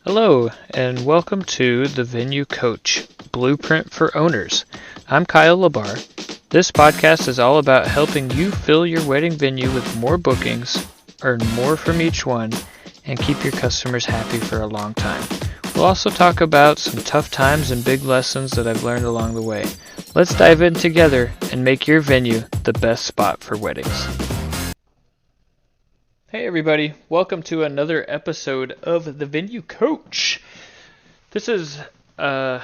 Hello, and welcome to the Venue Coach Blueprint for Owners. I'm Kyle Labar. This podcast is all about helping you fill your wedding venue with more bookings, earn more from each one, and keep your customers happy for a long time. We'll also talk about some tough times and big lessons that I've learned along the way. Let's dive in together and make your venue the best spot for weddings. Hey everybody, welcome to another episode of the Venue Coach. This is a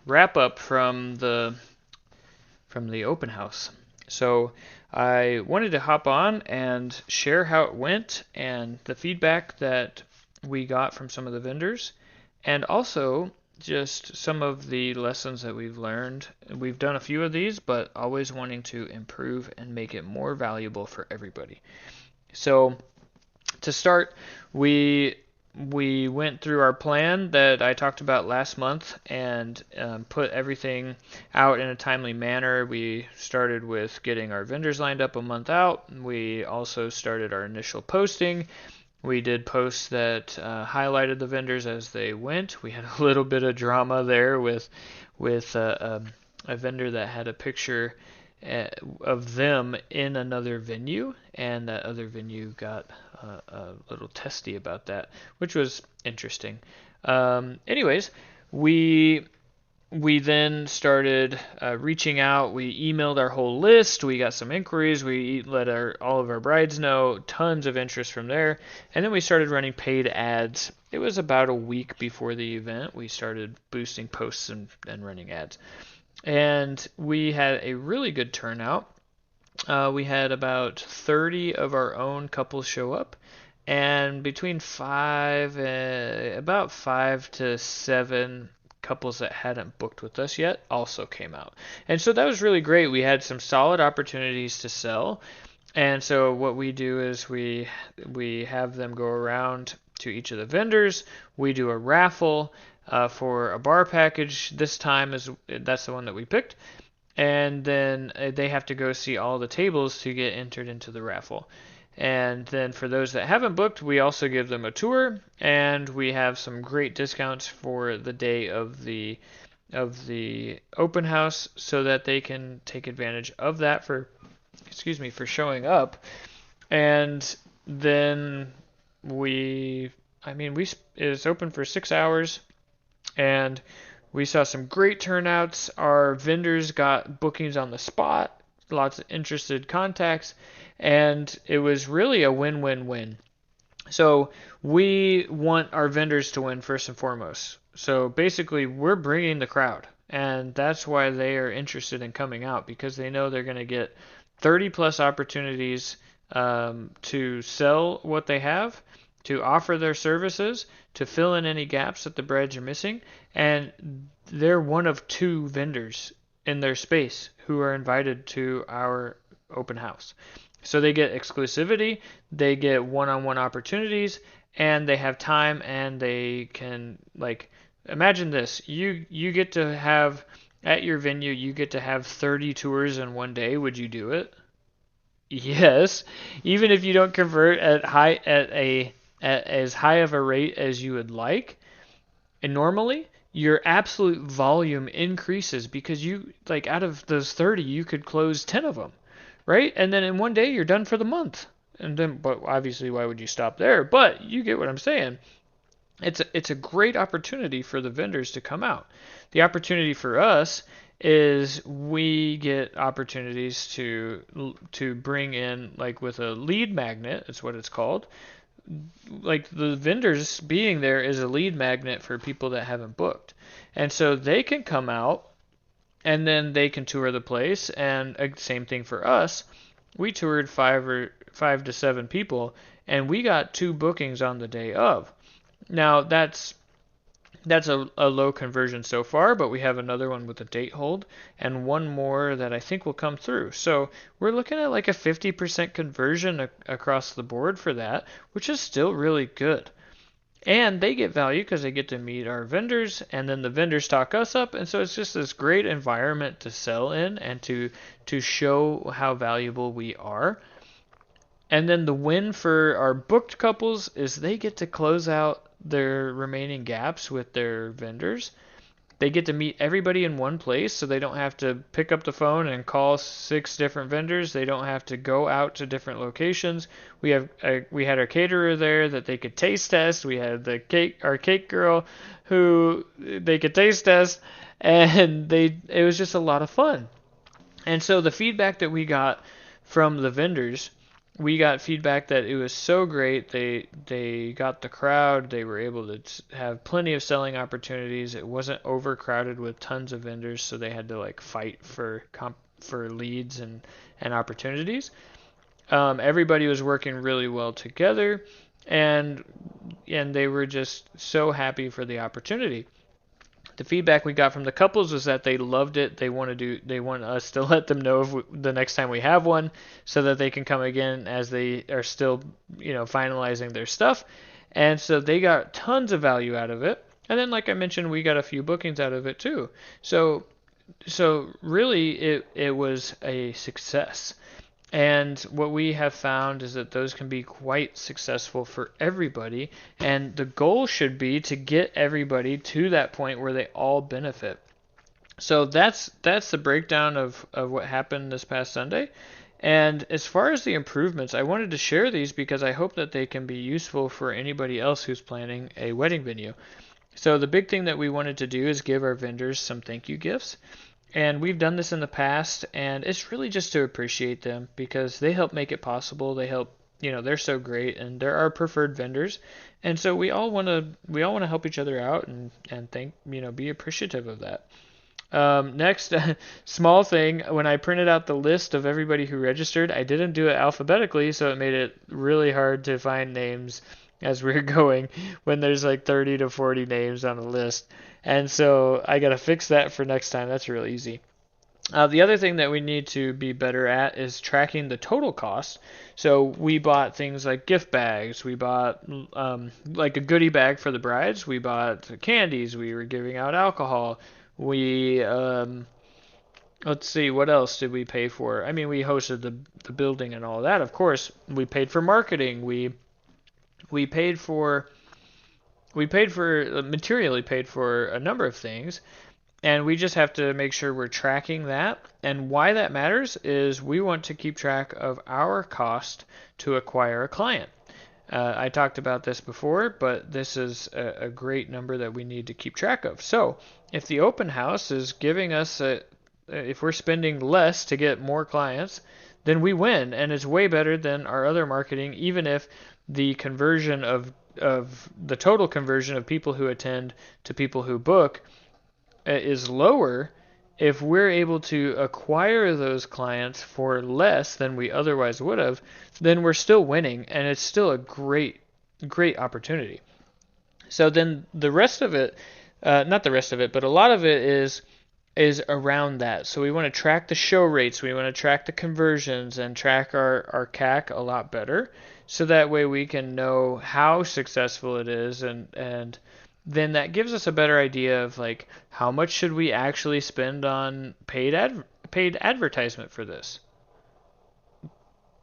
wrap up from the open house. So I wanted to hop on and share how it went and the feedback that we got from some of the vendors, and also just some of the lessons that we've learned. We've done a few of these, but always wanting to improve and make it more valuable for everybody. So to start, we went through our plan that I talked about last month and put everything out in a timely manner. We started with getting our vendors lined up a month out. We also started our initial posting. We did posts that highlighted the vendors as they went. We had a little bit of drama there with a vendor that had a picture of them in another venue, and that other venue got a little testy about that, which was interesting. Anyways, we then started reaching out. We emailed our whole list. We got some inquiries. We let all of our brides know. Tons of interest from there. And then we started running paid ads. It was about a week before the event. We started boosting posts and running ads. And we had a really good turnout. We had about 30 of our own couples show up, and between about 5 to 7 couples that hadn't booked with us yet also came out. And so that was really great. We had some solid opportunities to sell. And so what we do is we have them go around to each of the vendors. We do a raffle for a bar package. This time that's the one that we picked. And then they have to go see all the tables to get entered into the raffle. And then for those that haven't booked, we also give them a tour, and we have some great discounts for the day of the open house, so that they can take advantage of that for showing up. And then it's open for 6 hours, and we saw some great turnouts. Our vendors got bookings on the spot, lots of interested contacts, and it was really a win-win-win. So we want our vendors to win first and foremost. So basically, we're bringing the crowd, and that's why they are interested in coming out, because they know they're going to get 30 plus opportunities to sell what they have, to offer their services, to fill in any gaps that the brides are missing, and they're one of 2 vendors in their space who are invited to our open house. So they get exclusivity, they get one-on-one opportunities, and they have time, and they can, imagine this, you get to have, at your venue, you get to have 30 tours in one day. Would you do it? Yes. Even if you don't convert at as high of a rate as you would like, and normally your absolute volume increases, because out of those 30 you could close 10 of them, right? And then in one day you're done for the month. And then, but obviously, why would you stop there? But you get what I'm saying. It's a great opportunity for the vendors to come out. The opportunity for us is we get opportunities to bring in, with a lead magnet. It's what it's called. The vendors being there is a lead magnet for people that haven't booked. And so they can come out, and then they can tour the place. And same thing for us. We toured 5 to 7 people, and we got 2 bookings on the day of. Now that's a low conversion so far, but we have another one with a date hold, and one more that I think will come through. So we're looking at a 50% conversion across the board for that, which is still really good. And they get value because they get to meet our vendors, and then the vendors talk us up, and so it's just this great environment to sell in and to show how valuable we are. And then the win for our booked couples is they get to close out their remaining gaps with their vendors. They get to meet everybody in one place, so they don't have to pick up the phone and call 6 different vendors. They don't have to go out to different locations. We had our caterer there that they could taste test. We had our cake girl who they could taste test, and it was just a lot of fun. And so the feedback that we got from the vendors, we got feedback that it was so great. They got the crowd. They were able to have plenty of selling opportunities. It wasn't overcrowded with tons of vendors, so they had to like fight for leads and opportunities. Everybody was working really well together, and they were just so happy for the opportunity. The feedback we got from the couples was that they loved it. They want us to let them know if the next time we have one, so that they can come again as they are still, finalizing their stuff. And so they got tons of value out of it. And then, like I mentioned, we got a few bookings out of it too. So really, it was a success. And what we have found is that those can be quite successful for everybody. And the goal should be to get everybody to that point where they all benefit. So that's the breakdown of what happened this past Sunday. And as far as the improvements, I wanted to share these because I hope that they can be useful for anybody else who's planning a wedding venue. So the big thing that we wanted to do is give our vendors some thank you gifts. And we've done this in the past, and it's really just to appreciate them because they help make it possible. They help, they're so great, and they're our preferred vendors. And so we all want to help each other out and thank, be appreciative of that. Next, small thing, when I printed out the list of everybody who registered, I didn't do it alphabetically, so it made it really hard to find names as we were going when there's like 30 to 40 names on a list. And so I got to fix that for next time. That's real easy. The other thing that we need to be better at is tracking the total cost. So we bought things like gift bags. We bought like a goodie bag for the brides. We bought candies. We were giving out alcohol. We let's see, what else did we pay for? I mean, we hosted the building and all that. Of course, we paid for marketing. We paid for materially paid for a number of things, and we just have to make sure we're tracking that. And why that matters is we want to keep track of our cost to acquire a client. I talked about this before, but this is a great number that we need to keep track of. So if the open house is giving us if we're spending less to get more clients, then we win, and it's way better than our other marketing, even if the conversion of the total conversion of people who attend to people who book is lower. If we're able to acquire those clients for less than we otherwise would have, then we're still winning, and it's still a great opportunity. So then the rest of it, not the rest of it, but a lot of it is around that. So we want to track the show rates, we want to track the conversions, and track our CAC a lot better, so that way we can know how successful it is, and then that gives us a better idea of like how much should we actually spend on paid advertisement for this.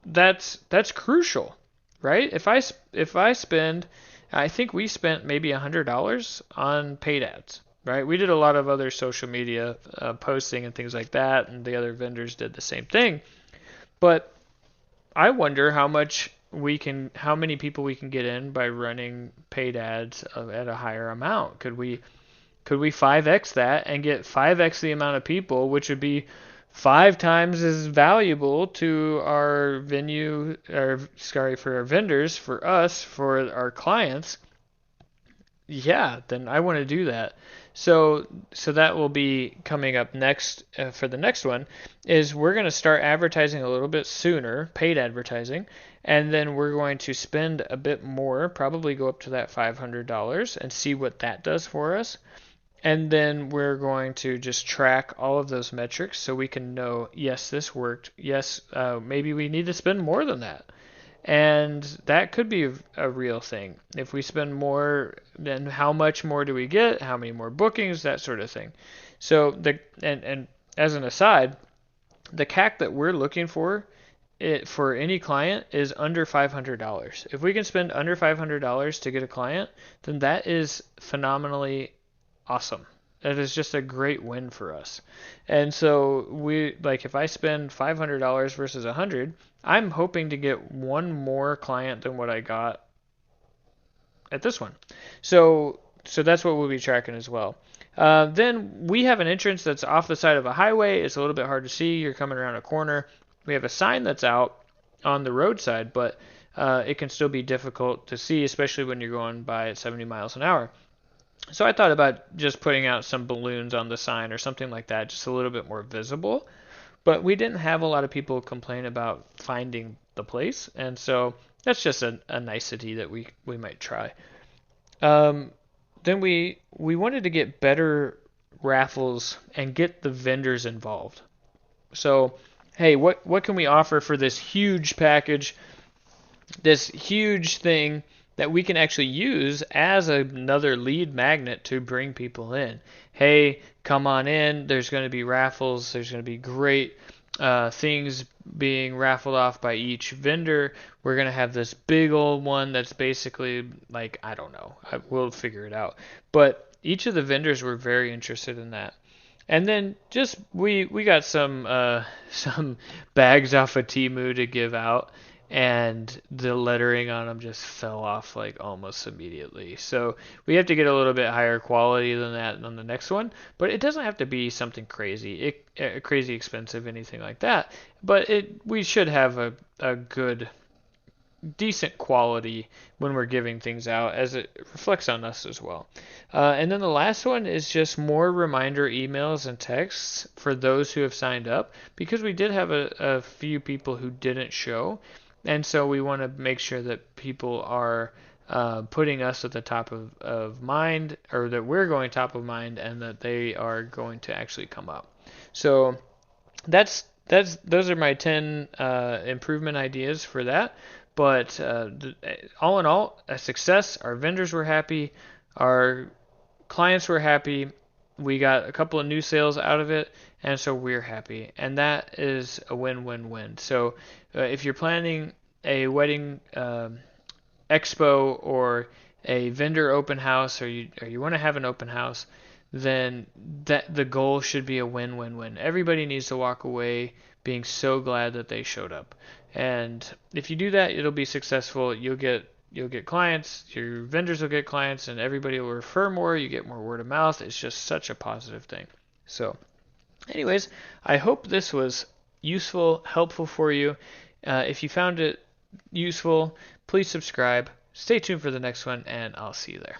That's crucial, right? If I spend, I think we spent maybe $100 on paid ads. Right, we did a lot of other social media posting and things like that, and the other vendors did the same thing. But I wonder how many people we can get in by running paid ads at a higher amount. Could we 5x that and get 5x the amount of people, which would be 5 times as valuable to our venue, for our vendors, for us, for our clients? Yeah, then I want to do that. So that will be coming up next for the next one, is we're going to start advertising a little bit sooner, paid advertising, and then we're going to spend a bit more, probably go up to that $500 and see what that does for us. And then we're going to just track all of those metrics so we can know, yes, this worked. Yes, maybe we need to spend more than that. And that could be a real thing. If we spend more, then how much more do we get? How many more bookings? That sort of thing. So and as an aside, the CAC that we're looking for it for any client is under $500. If we can spend under $500 to get a client, then that is phenomenally awesome. That is just a great win for us. And so we like if I spend $500 versus 100, I'm hoping to get one more client than what I got at this one. So that's what we'll be tracking as well. Then we have an entrance that's off the side of a highway. It's a little bit hard to see. You're coming around a corner. We have a sign that's out on the roadside, but it can still be difficult to see, especially when you're going by at 70 miles an hour. So I thought about just putting out some balloons on the sign or something like that, just a little bit more visible. But we didn't have a lot of people complain about finding the place, and so that's just a nicety that we might try. Um, then we wanted to get better raffles and get the vendors involved. So, hey, what can we offer for this huge package, this huge thing that we can actually use as another lead magnet to bring people in? Hey, come on in. There's going to be raffles. There's going to be great things being raffled off by each vendor. We're going to have this big old one that's basically like, I don't know. We'll figure it out. But each of the vendors were very interested in that. And then just we got some bags off of Temu to give out, and the lettering on them just fell off like almost immediately. So we have to get a little bit higher quality than that on the next one, but it doesn't have to be something crazy expensive, anything like that. But we should have a good decent quality when we're giving things out, as it reflects on us as well. And then the last one is just more reminder emails and texts for those who have signed up, because we did have a few people who didn't show. And so we want to make sure that people are putting us at the top of mind, or that we're going top of mind, and that they are going to actually come up. So those are my 10 improvement ideas for that. But all in all, a success. Our vendors were happy. Our clients were happy. We got a couple of new sales out of it, and so we're happy. And that is a win-win-win. So if you're planning a wedding expo or a vendor open house, or you want to have an open house, then that the goal should be a win-win-win. Everybody needs to walk away being so glad that they showed up. And if you do that, it'll be successful. You'll get clients, your vendors will get clients, and everybody will refer more. You get more word of mouth. It's just such a positive thing. So anyways, I hope this was useful, helpful for you. If you found it useful, please subscribe. Stay tuned for the next one, and I'll see you there.